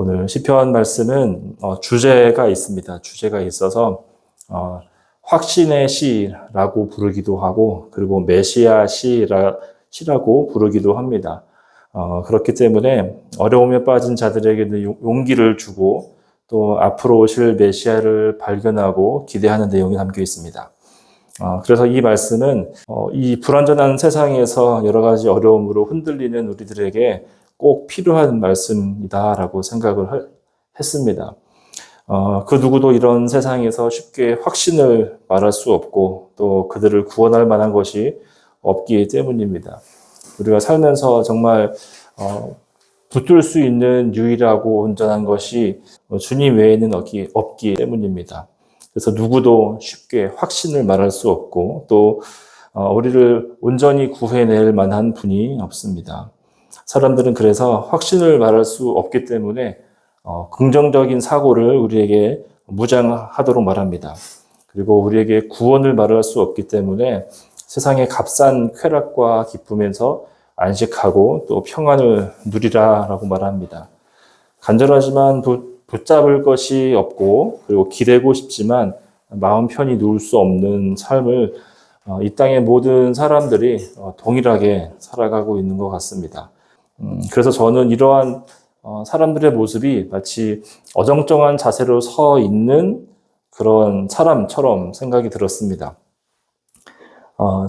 오늘 시편 말씀은 주제가 있습니다. 주제가 있어서 확신의 시라고 부르기도 하고 그리고 메시아 시라고 부르기도 합니다. 그렇기 때문에 어려움에 빠진 자들에게는 용기를 주고 또 앞으로 오실 메시아를 발견하고 기대하는 내용이 담겨 있습니다. 그래서 이 말씀은 이 불완전한 세상에서 여러 가지 어려움으로 흔들리는 우리들에게 꼭 필요한 말씀이다라고 생각을 했습니다. 그 누구도 이런 세상에서 쉽게 확신을 말할 수 없고 또 그들을 구원할 만한 것이 없기 때문입니다. 우리가 살면서 정말 붙들 수 있는 유일하고 온전한 것이 주님 외에는 없기 때문입니다. 그래서 누구도 쉽게 확신을 말할 수 없고 또 우리를 온전히 구해낼 만한 분이 없습니다. 사람들은 그래서 확신을 말할 수 없기 때문에 긍정적인 사고를 우리에게 무장하도록 말합니다. 그리고 우리에게 구원을 말할 수 없기 때문에 세상의 값싼 쾌락과 기쁨에서 안식하고 또 평안을 누리라라고 말합니다. 간절하지만 붙잡을 것이 없고 그리고 기대고 싶지만 마음 편히 누울 수 없는 삶을 이 땅의 모든 사람들이 동일하게 살아가고 있는 것 같습니다. 그래서 저는 이러한 사람들의 모습이 마치 어정쩡한 자세로 서 있는 그런 사람처럼 생각이 들었습니다.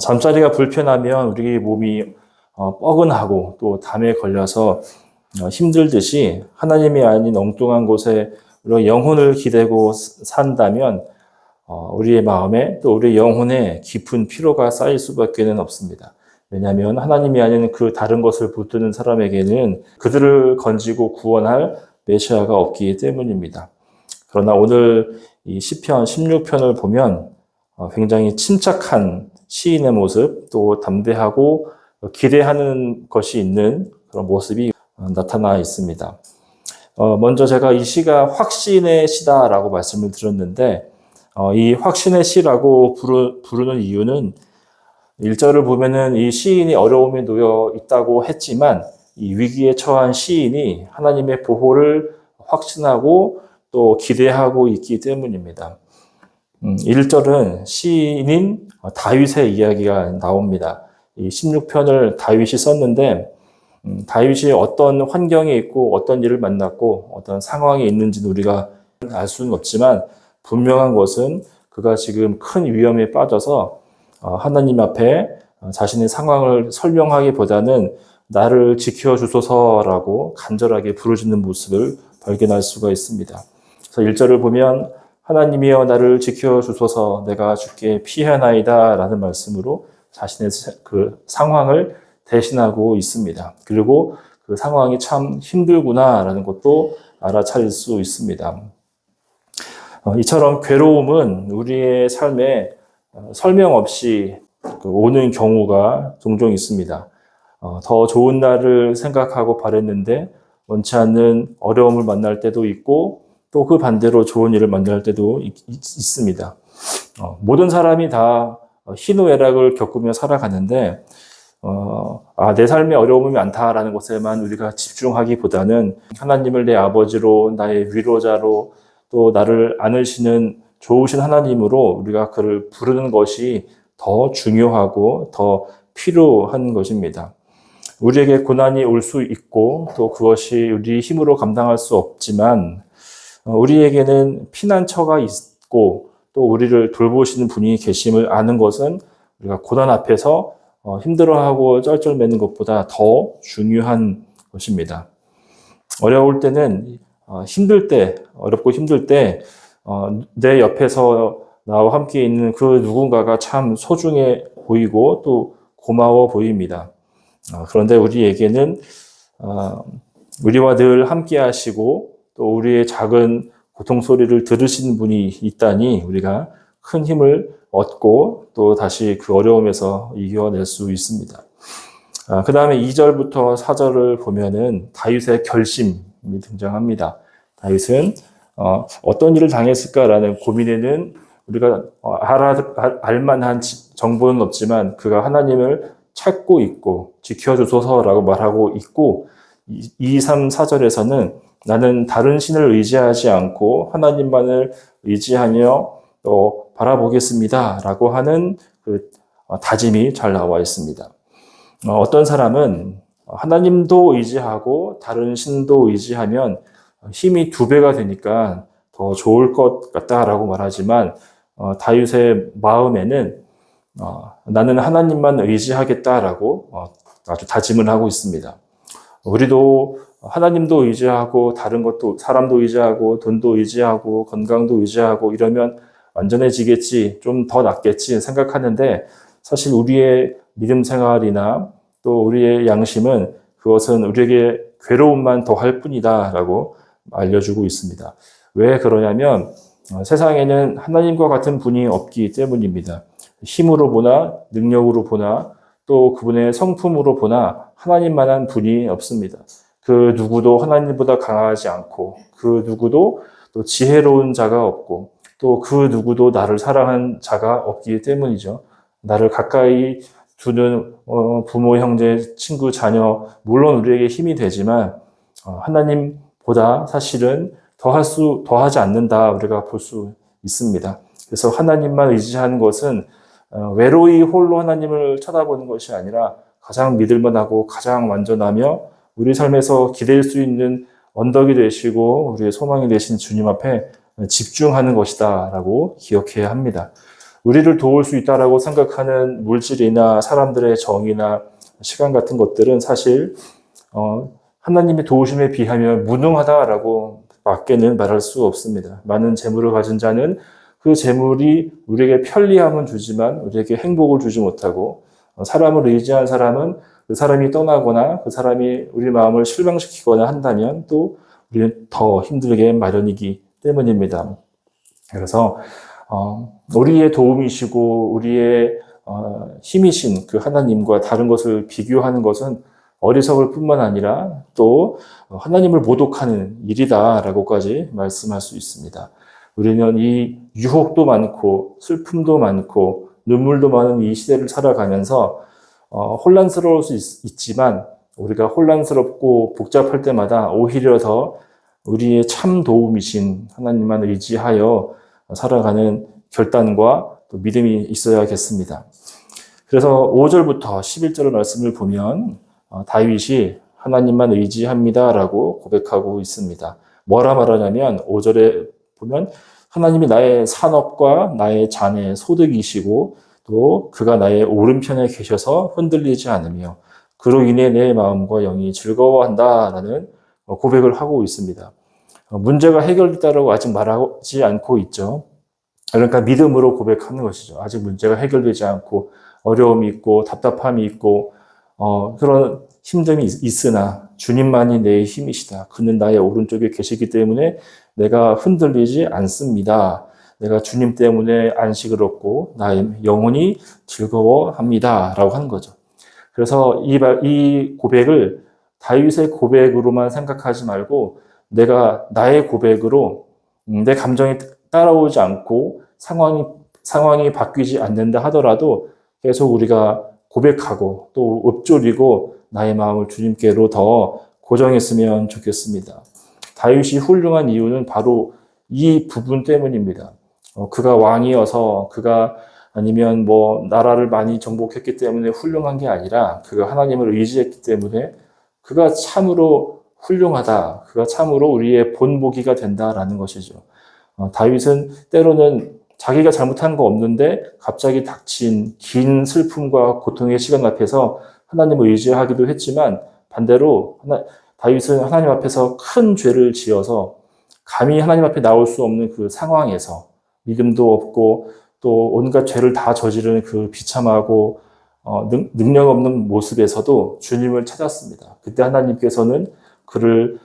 잠자리가 불편하면 우리 몸이 뻐근하고 또 담에 걸려서 힘들듯이 하나님이 아닌 엉뚱한 곳에 우리가 영혼을 기대고 산다면 우리의 마음에 또 우리의 영혼에 깊은 피로가 쌓일 수밖에 없습니다. 왜냐하면 하나님이 아닌 그 다른 것을 붙드는 사람에게는 그들을 건지고 구원할 메시아가 없기 때문입니다. 그러나 오늘 이 시편 16편을 보면 굉장히 침착한 시인의 모습, 또 담대하고 기대하는 것이 있는 그런 모습이 나타나 있습니다. 먼저 제가 이 시가 확신의 시다라고 말씀을 드렸는데 이 확신의 시라고 부르는 이유는 1절을 보면은 이 시인이 어려움에 놓여 있다고 했지만 이 위기에 처한 시인이 하나님의 보호를 확신하고 또 기대하고 있기 때문입니다. 1절은 시인인 다윗의 이야기가 나옵니다. 이 16편을 다윗이 썼는데 다윗이 어떤 환경에 있고 어떤 일을 만났고 어떤 상황에 있는지는 우리가 알 수는 없지만 분명한 것은 그가 지금 큰 위험에 빠져서 하나님 앞에 자신의 상황을 설명하기보다는 나를 지켜주소서라고 간절하게 부르짖는 모습을 발견할 수가 있습니다. 그래서 1절을 보면 하나님이여 나를 지켜주소서 내가 주께 피하나이다 라는 말씀으로 자신의 그 상황을 대신하고 있습니다. 그리고 그 상황이 참 힘들구나 라는 것도 알아차릴 수 있습니다. 이처럼 괴로움은 우리의 삶에 설명 없이 오는 경우가 종종 있습니다. 더 좋은 날을 생각하고 바랬는데 원치 않는 어려움을 만날 때도 있고 또 그 반대로 좋은 일을 만날 때도 있습니다. 모든 사람이 다 희노애락을 겪으며 살아가는데 내 삶에 어려움이 많다라는 것에만 우리가 집중하기보다는 하나님을 내 아버지로 나의 위로자로 또 나를 안으시는 좋으신 하나님으로 우리가 그를 부르는 것이 더 중요하고 더 필요한 것입니다. 우리에게 고난이 올 수 있고 또 그것이 우리 힘으로 감당할 수 없지만 우리에게는 피난처가 있고 또 우리를 돌보시는 분이 계심을 아는 것은 우리가 고난 앞에서 힘들어하고 쩔쩔매는 것보다 더 중요한 것입니다. 어려울 때는 어렵고 힘들 때 내 옆에서 나와 함께 있는 그 누군가가 참 소중해 보이고 또 고마워 보입니다. 그런데 우리에게는 우리와 늘 함께 하시고 또 우리의 작은 고통 소리를 들으시는 분이 있다니 우리가 큰 힘을 얻고 또 다시 그 어려움에서 이겨낼 수 있습니다. 그 다음에 2절부터 4절을 보면은 다윗의 결심이 등장합니다. 다윗은 어떤 일을 당했을까라는 고민에는 우리가 알만한 정보는 없지만 그가 하나님을 찾고 있고 지켜주소서라고 말하고 있고 2, 3, 4절에서는 나는 다른 신을 의지하지 않고 하나님만을 의지하며 또 바라보겠습니다. 라고 하는 그 다짐이 잘 나와 있습니다. 어떤 사람은 하나님도 의지하고 다른 신도 의지하면 힘이 2배가 되니까 더 좋을 것 같다라고 말하지만 다윗의 마음에는 나는 하나님만 의지하겠다라고 아주 다짐을 하고 있습니다. 우리도 하나님도 의지하고 다른 것도 사람도 의지하고 돈도 의지하고 건강도 의지하고 이러면 완전해지겠지, 좀 더 낫겠지 생각하는데 사실 우리의 믿음 생활이나 또 우리의 양심은 그것은 우리에게 괴로움만 더할 뿐이다라고 알려주고 있습니다. 왜 그러냐면 세상에는 하나님과 같은 분이 없기 때문입니다. 힘으로 보나 능력으로 보나 또 그분의 성품으로 보나 하나님만한 분이 없습니다. 그 누구도 하나님보다 강하지 않고 그 누구도 또 지혜로운 자가 없고 또 그 누구도 나를 사랑한 자가 없기 때문이죠. 나를 가까이 두는 부모, 형제, 친구, 자녀 물론 우리에게 힘이 되지만 하나님보다 사실은 더하지 않는다 우리가 볼 수 있습니다. 그래서 하나님만 의지하는 것은 외로이 홀로 하나님을 쳐다보는 것이 아니라 가장 믿을만하고 가장 완전하며 우리 삶에서 기댈 수 있는 언덕이 되시고 우리의 소망이 되신 주님 앞에 집중하는 것이다 라고 기억해야 합니다. 우리를 도울 수 있다라고 생각하는 물질이나 사람들의 정의나 시간 같은 것들은 사실 하나님의 도우심에 비하면 무능하다라고 밖에는 말할 수 없습니다. 많은 재물을 가진 자는 그 재물이 우리에게 편리함은 주지만 우리에게 행복을 주지 못하고 사람을 의지한 사람은 그 사람이 떠나거나 그 사람이 우리 마음을 실망시키거나 한다면 또 우리는 더 힘들게 마련이기 때문입니다. 그래서 우리의 도움이시고 우리의 힘이신 그 하나님과 다른 것을 비교하는 것은 어리석을 뿐만 아니라 또 하나님을 모독하는 일이다라고까지 말씀할 수 있습니다. 우리는 이 유혹도 많고 슬픔도 많고 눈물도 많은 이 시대를 살아가면서 혼란스러울 수 있지만 우리가 혼란스럽고 복잡할 때마다 오히려 더 우리의 참 도움이신 하나님만 의지하여 살아가는 결단과 또 믿음이 있어야겠습니다. 그래서 5절부터 11절 말씀을 보면 다윗이 하나님만 의지합니다라고 고백하고 있습니다. 뭐라 말하냐면 5절에 보면 하나님이 나의 산업과 나의 잔의 소득이시고 또 그가 나의 오른편에 계셔서 흔들리지 않으며 그로 인해 내 마음과 영이 즐거워한다라는 고백을 하고 있습니다. 문제가 해결됐다라고 아직 말하지 않고 있죠. 그러니까 믿음으로 고백하는 것이죠. 아직 문제가 해결되지 않고 어려움이 있고 답답함이 있고 그런 힘듦이 있으나 주님만이 내 힘이시다. 그는 나의 오른쪽에 계시기 때문에 내가 흔들리지 않습니다. 내가 주님 때문에 안식을 얻고 나의 영혼이 즐거워합니다. 라고 하는 거죠. 그래서 이 고백을 다윗의 고백으로만 생각하지 말고 내가 나의 고백으로 내 감정이 따라오지 않고 상황이 바뀌지 않는다 하더라도 계속 우리가 고백하고 또 읊조리고 나의 마음을 주님께로 더 고정했으면 좋겠습니다. 다윗이 훌륭한 이유는 바로 이 부분 때문입니다. 그가 왕이어서 그가 아니면 나라를 많이 정복했기 때문에 훌륭한 게 아니라 그가 하나님을 의지했기 때문에 그가 참으로 훌륭하다. 그가 참으로 우리의 본보기가 된다라는 것이죠. 다윗은 때로는 자기가 잘못한 거 없는데 갑자기 닥친 긴 슬픔과 고통의 시간 앞에서 하나님을 의지하기도 했지만 반대로 다윗은 하나님 앞에서 큰 죄를 지어서 감히 하나님 앞에 나올 수 없는 그 상황에서 믿음도 없고 또 온갖 죄를 다 저지르는 그 비참하고 능력 없는 모습에서도 주님을 찾았습니다. 그때 하나님께서는 그를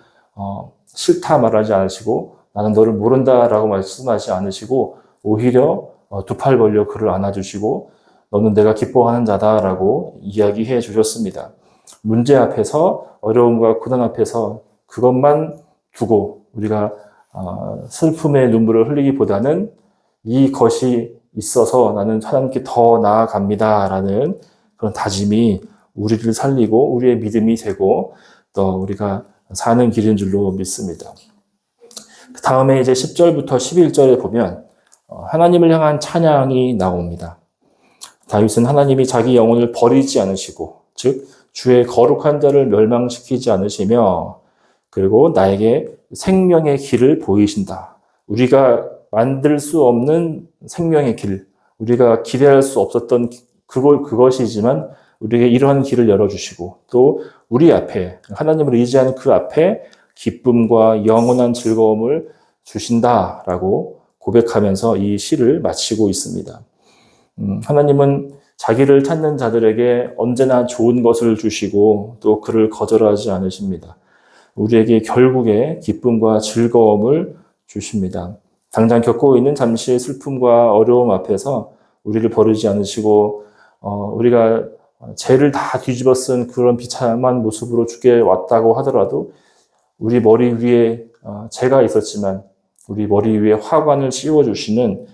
싫다 말하지 않으시고 나는 너를 모른다라고 말씀하지 않으시고 오히려 두 팔 벌려 그를 안아주시고 너는 내가 기뻐하는 자다라고 이야기해 주셨습니다. 문제 앞에서 어려움과 고난 앞에서 그것만 두고 우리가 슬픔의 눈물을 흘리기보다는 이것이 있어서 나는 하나님께 더 나아갑니다라는 그런 다짐이 우리를 살리고 우리의 믿음이 되고 또 우리가 사는 길인 줄로 믿습니다. 그 다음에 이제 10절부터 11절에 보면 하나님을 향한 찬양이 나옵니다. 다윗은 하나님이 자기 영혼을 버리지 않으시고, 즉 주의 거룩한 자를 멸망시키지 않으시며, 그리고 나에게 생명의 길을 보이신다. 우리가 만들 수 없는 생명의 길, 우리가 기대할 수 없었던 그것이지만 우리에게 이러한 길을 열어주시고, 또 우리 앞에, 하나님을 의지하는 그 앞에 기쁨과 영원한 즐거움을 주신다라고 고백하면서 이 시를 마치고 있습니다. 하나님은 자기를 찾는 자들에게 언제나 좋은 것을 주시고 또 그를 거절하지 않으십니다. 우리에게 결국에 기쁨과 즐거움을 주십니다. 당장 겪고 있는 잠시의 슬픔과 어려움 앞에서 우리를 버리지 않으시고 우리가 죄를 다 뒤집어 쓴 그런 비참한 모습으로 주께 왔다고 하더라도 우리 머리 위에 죄가 있었지만 우리 머리 위에 화관을 씌워주시는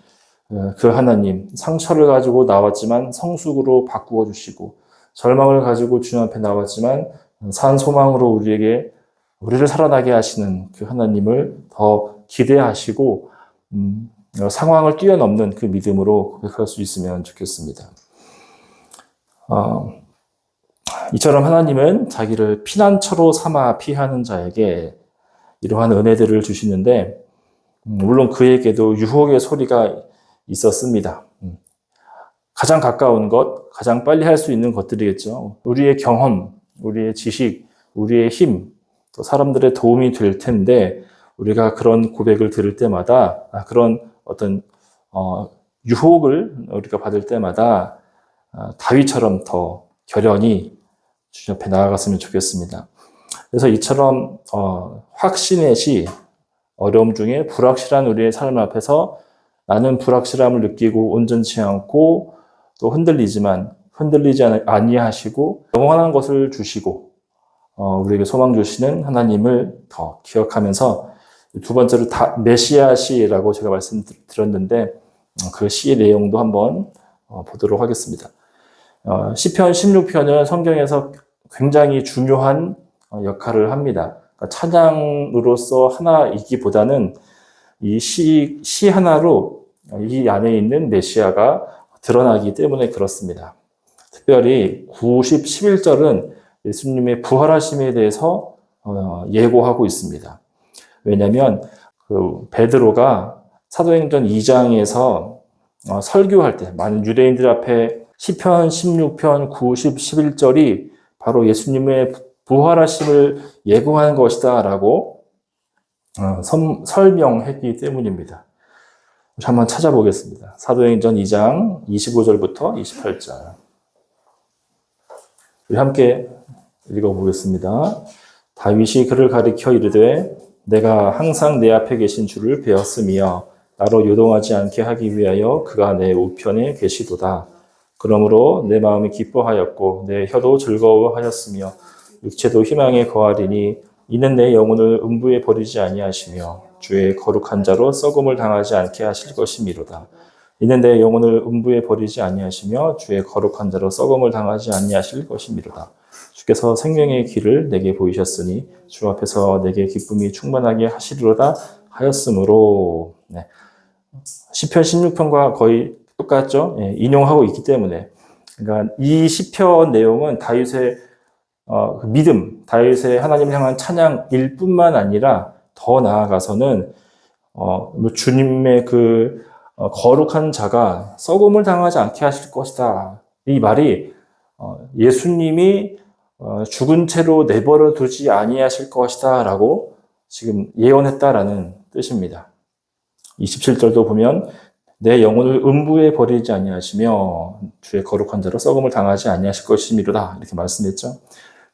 그 하나님, 상처를 가지고 나왔지만 성숙으로 바꾸어 주시고, 절망을 가지고 주님 앞에 나왔지만 산 소망으로 우리를 살아나게 하시는 그 하나님을 더 기대하시고 상황을 뛰어넘는 그 믿음으로 고백할 수 있으면 좋겠습니다. 이처럼 하나님은 자기를 피난처로 삼아 피하는 자에게 이러한 은혜들을 주시는데, 물론 그에게도 유혹의 소리가 있었습니다. 가장 가까운 것, 가장 빨리 할 수 있는 것들이겠죠. 우리의 경험, 우리의 지식, 우리의 힘, 또 사람들의 도움이 될 텐데, 우리가 그런 고백을 들을 때마다, 그런 어떤 유혹을 우리가 받을 때마다 다윗처럼 더 결연히 주님 앞에 나아갔으면 좋겠습니다. 그래서 이처럼 확신의 시, 어려움 중에 불확실한 우리의 삶 앞에서 나는 불확실함을 느끼고 온전치 않고 또 흔들리지 아니하시고 영원한 것을 주시고 우리에게 소망 주시는 하나님을 더 기억하면서, 두 번째로 메시아 시라고 제가 말씀드렸는데 그 시의 내용도 한번 보도록 하겠습니다. 시편 16편은 성경에서 굉장히 중요한 역할을 합니다. 그러니까 찬양으로서 하나이기보다는 이 시 하나로 이 안에 있는 메시아가 드러나기 때문에 그렇습니다. 특별히 90, 11절은 예수님의 부활하심에 대해서 예고하고 있습니다. 왜냐하면 그 베드로가 사도행전 2장에서 설교할 때 많은 유대인들 앞에 시편 16편 90, 11절이 바로 예수님의 부활하심을 예고하는 것이다 라고 설명했기 때문입니다. 한번 찾아보겠습니다. 사도행전 2장 25절부터 28절. 우리 함께 읽어보겠습니다. 다윗이 그를 가리켜 이르되 내가 항상 내 앞에 계신 주를 배웠으며 나로 요동하지 않게 하기 위하여 그가 내 우편에 계시도다. 그러므로 내 마음이 기뻐하였고 내 혀도 즐거워하였으며 육체도 희망에 거하리니 이는 내 영혼을 음부에 버리지 아니하시며 주의 거룩한 자로 썩음을 당하지 않게 하실 것이미로다. 이는 내 영혼을 음부에 버리지 아니하시며 주의 거룩한 자로 썩음을 당하지 아니하실 것이미로다. 주께서 생명의 길을 내게 보이셨으니 주 앞에서 내게 기쁨이 충만하게 하시리로다 하였으므로. 네. 시편 16편과 거의 똑같죠. 네, 인용하고 있기 때문에. 그러니까 이 시편 내용은 다윗의 믿음, 다윗의 하나님을 향한 찬양일 뿐만 아니라 더 나아가서는 주님의 그 거룩한 자가 썩음을 당하지 않게 하실 것이다. 이 말이 예수님이 죽은 채로 내버려 두지 아니하실 것이다 라고 지금 예언했다라는 뜻입니다. 27절도 보면 내 영혼을 음부에 버리지 아니하시며 주의 거룩한 자로 썩음을 당하지 아니하실 것이미로다 이렇게 말씀했죠.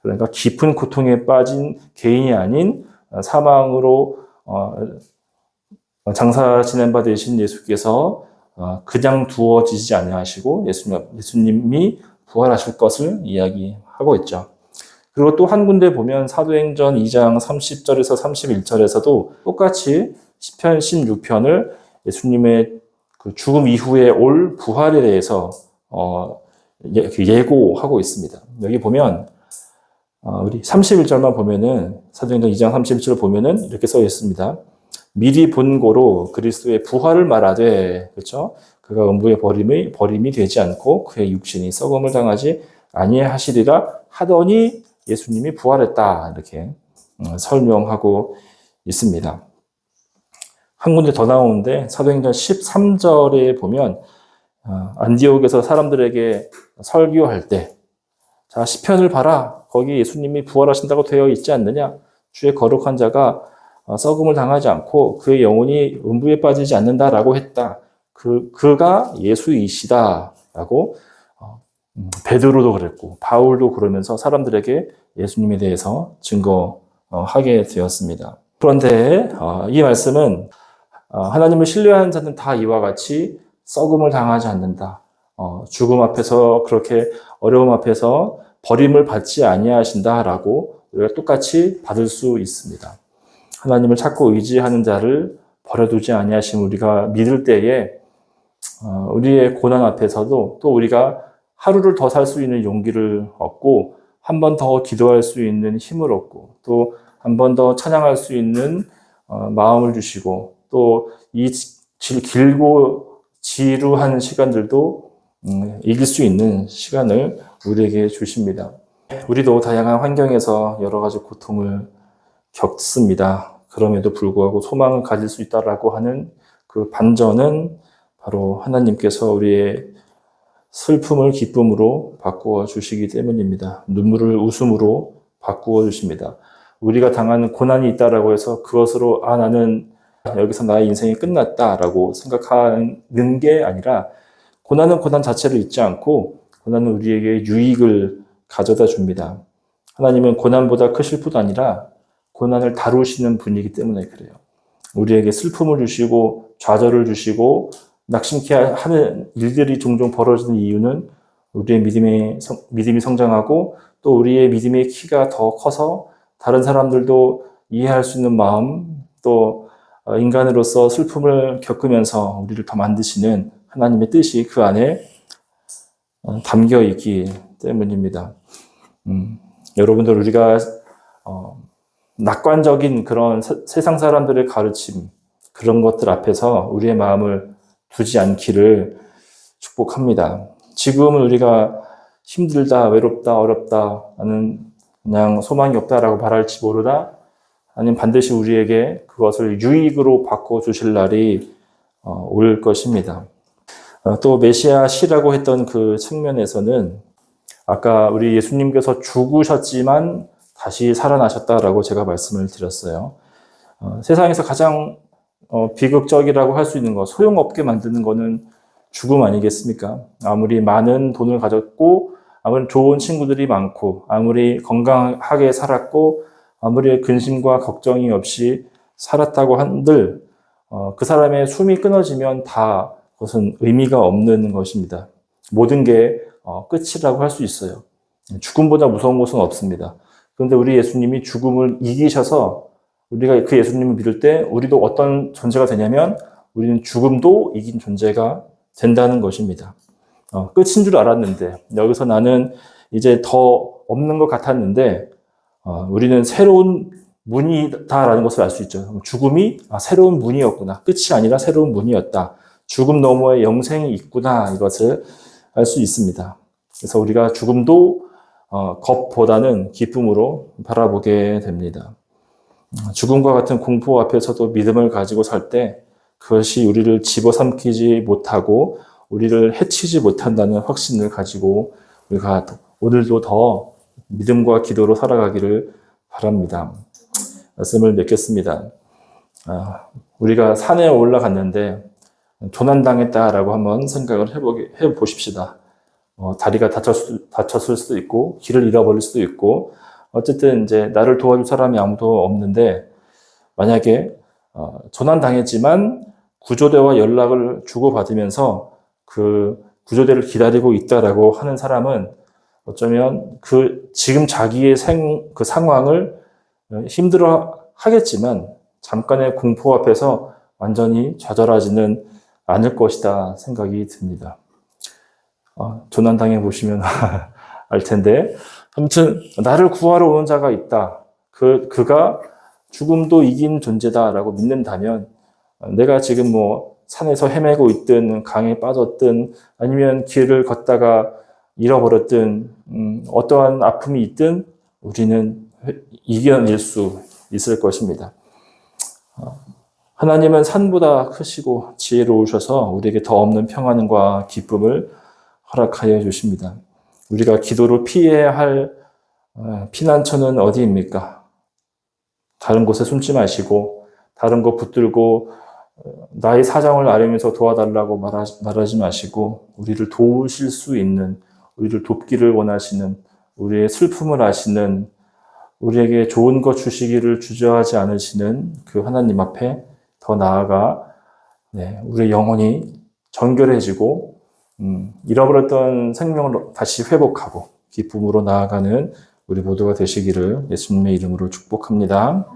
그러니까 깊은 고통에 빠진 개인이 아닌 사망으로 장사 지낸 바 되신 예수께서 그냥 두어지지 아니하시고 예수님이 부활하실 것을 이야기하고 있죠. 그리고 또 한 군데 보면 사도행전 2장 30절에서 31절에서도 똑같이 시편 16편을 예수님의 그 죽음 이후에 올 부활에 대해서 예고하고 있습니다. 여기 보면 우리 31절만 보면은, 사도행전 2장 31절 보면은 이렇게 써 있습니다. 미리 본고로 그리스도의 부활을 말하되, 그렇죠? 그가 음부의 버림이 되지 않고 그의 육신이 썩음을 당하지 아니하시리라 하더니 예수님이 부활했다. 이렇게 설명하고 있습니다. 한 군데 더 나오는데 사도행전 13절에 보면 안디옥에서 사람들에게 설교할 때, 자, 시편을 봐라. 거기 예수님이 부활하신다고 되어 있지 않느냐? 주의 거룩한 자가 썩음을 당하지 않고 그의 영혼이 음부에 빠지지 않는다라고 했다. 그가 예수이시다라고 베드로도 그랬고 바울도 그러면서 사람들에게 예수님에 대해서 증거하게 되었습니다. 그런데 이 말씀은 하나님을 신뢰하는 자는 다 이와 같이 썩음을 당하지 않는다. 죽음 앞에서 그렇게 어려움 앞에서 버림을 받지 아니하신다라고 우리가 똑같이 받을 수 있습니다. 하나님을 찾고 의지하는 자를 버려두지 아니하심 우리가 믿을 때에 우리의 고난 앞에서도 또 우리가 하루를 더 살 수 있는 용기를 얻고 한 번 더 기도할 수 있는 힘을 얻고 또 한 번 더 찬양할 수 있는 마음을 주시고 또 이 길고 지루한 시간들도 이길 수 있는 시간을 우리에게 주십니다. 우리도 다양한 환경에서 여러 가지 고통을 겪습니다. 그럼에도 불구하고 소망을 가질 수 있다라고 하는 그 반전은 바로 하나님께서 우리의 슬픔을 기쁨으로 바꾸어 주시기 때문입니다. 눈물을 웃음으로 바꾸어 주십니다. 우리가 당하는 고난이 있다라고 해서 그것으로 나는 여기서 나의 인생이 끝났다라고 생각하는 게 아니라 고난은 고난 자체를 잊지 않고 고난은 우리에게 유익을 가져다 줍니다. 하나님은 고난보다 크실 뿐 아니라 고난을 다루시는 분이기 때문에 그래요. 우리에게 슬픔을 주시고 좌절을 주시고 낙심케 하는 일들이 종종 벌어지는 이유는 우리의 믿음이 성장하고 또 우리의 믿음의 키가 더 커서 다른 사람들도 이해할 수 있는 마음, 또 인간으로서 슬픔을 겪으면서 우리를 더 만드시는 하나님의 뜻이 그 안에 담겨 있기 때문입니다. 여러분들 우리가 낙관적인 그런 세상 사람들의 가르침, 그런 것들 앞에서 우리의 마음을 두지 않기를 축복합니다. 지금은 우리가 힘들다, 외롭다, 어렵다, 나는 그냥 소망이 없다라고 말할지 모르다, 아니면 반드시 우리에게 그것을 유익으로 바꿔주실 날이 올 것입니다. 또 메시아 시라고 했던 그 측면에서는 아까 우리 예수님께서 죽으셨지만 다시 살아나셨다라고 제가 말씀을 드렸어요. 세상에서 가장 비극적이라고 할 수 있는 것, 소용없게 만드는 거는 죽음 아니겠습니까? 아무리 많은 돈을 가졌고 아무리 좋은 친구들이 많고 아무리 건강하게 살았고 아무리 근심과 걱정이 없이 살았다고 한들 그 사람의 숨이 끊어지면 다 그것은 의미가 없는 것입니다. 모든 게 끝이라고 할 수 있어요. 죽음보다 무서운 것은 없습니다. 그런데 우리 예수님이 죽음을 이기셔서 우리가 그 예수님을 믿을 때 우리도 어떤 존재가 되냐면 우리는 죽음도 이긴 존재가 된다는 것입니다. 끝인 줄 알았는데 여기서 나는 이제 더 없는 것 같았는데 우리는 새로운 문이다라는 것을 알 수 있죠. 죽음이 새로운 문이었구나. 끝이 아니라 새로운 문이었다. 죽음 너머에 영생이 있구나. 이것을 알 수 있습니다. 그래서 우리가 죽음도 겁보다는 기쁨으로 바라보게 됩니다. 죽음과 같은 공포 앞에서도 믿음을 가지고 살 때 그것이 우리를 집어삼키지 못하고 우리를 해치지 못한다는 확신을 가지고 우리가 오늘도 더 믿음과 기도로 살아가기를 바랍니다. 말씀을 맺겠습니다. 우리가 산에 올라갔는데 조난당했다라고 한번 생각을 해보십시다. 다리가 다쳤을 수도 있고 길을 잃어버릴 수도 있고 어쨌든 이제 나를 도와줄 사람이 아무도 없는데 만약에 조난당했지만 구조대와 연락을 주고받으면서 그 구조대를 기다리고 있다라고 하는 사람은 어쩌면 지금 자기의 그 상황을 힘들어 하겠지만 잠깐의 공포 앞에서 완전히 좌절하지는 않을 것이다 생각이 듭니다. 조난당해 보시면 알 텐데 아무튼 나를 구하러 오는 자가 있다. 그가 죽음도 이긴 존재다라고 믿는다면 내가 지금 뭐 산에서 헤매고 있든 강에 빠졌든 아니면 길을 걷다가 잃어버렸든 어떠한 아픔이 있든 우리는 이겨낼 수 있을 것입니다. 하나님은 산보다 크시고 지혜로우셔서 우리에게 더 없는 평안과 기쁨을 허락하여 주십니다. 우리가 기도로 피해야 할 피난처는 어디입니까? 다른 곳에 숨지 마시고 다른 거 붙들고 나의 사정을 앓으면서 도와달라고 말하지 마시고 우리를 도우실 수 있는, 우리를 돕기를 원하시는, 우리의 슬픔을 아시는, 우리에게 좋은 것 주시기를 주저하지 않으시는 그 하나님 앞에 더 나아가 우리의 영혼이 정결해지고 잃어버렸던 생명을 다시 회복하고 기쁨으로 나아가는 우리 모두가 되시기를 예수님의 이름으로 축복합니다.